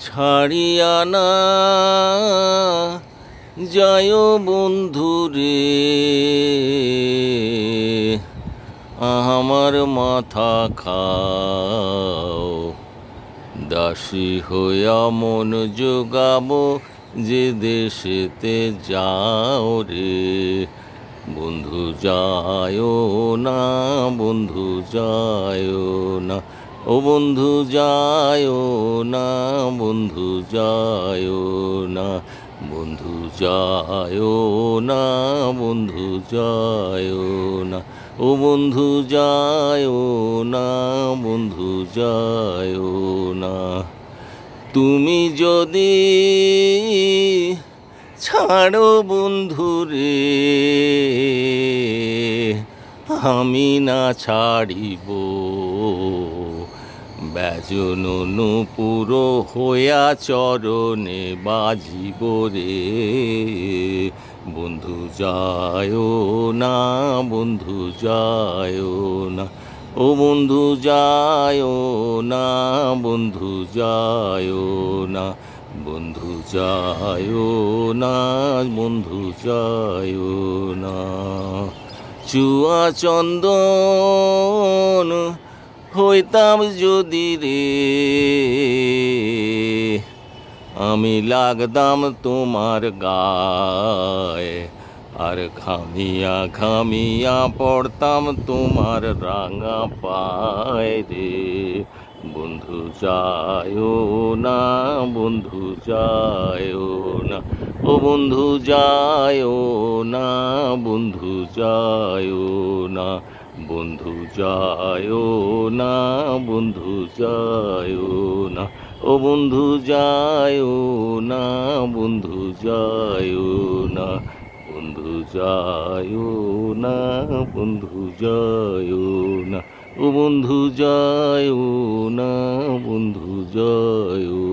ছাড়িয়া না যায় বন্ধুরে আমার মাথা খাও, দাসী হইয়া মন যোগাবো যে দেশেতে যাও রে। বন্ধু যায়ও না, বন্ধু যায়ও না, ও বন্ধু যায়ও না, বন্ধু যায়ও না, বন্ধু যায়ও না, বন্ধু যায়ও না, ও বন্ধু যায়ও না, বন্ধু যায়ও না। তুমি যদি ছাড়ো বন্ধুরে আমি না ছাড়িব, ব্যজন নূপুর হইয়া চরণে বাজিব রে। বন্ধু যায়ও না, বন্ধু যায়ও না, ও বন্ধু যায়ও না, বন্ধু যায়ও না, বন্ধু যায়ও না, বন্ধু যায়ও না। চুয়া চন্দন হইতাম যদি রে আমি লাগতাম তোমার গায়ে, আর ঘামিয়া ঘামিয়া পড়তাম তোমার রাঙা পায়ে রে। বন্ধু যায়ও না, বন্ধু যায়ও না, ও বন্ধু যায়ও না, বন্ধু যায়ও না, বন্ধু যায়ও না, বন্ধু যায়ও না, ও বন্ধু যায়ও না, বন্ধু যায়ও না, বন্ধু যায়ও না, বন্ধু যায়ও না, ও বন্ধু যায়ও না, বন্ধু যায়ও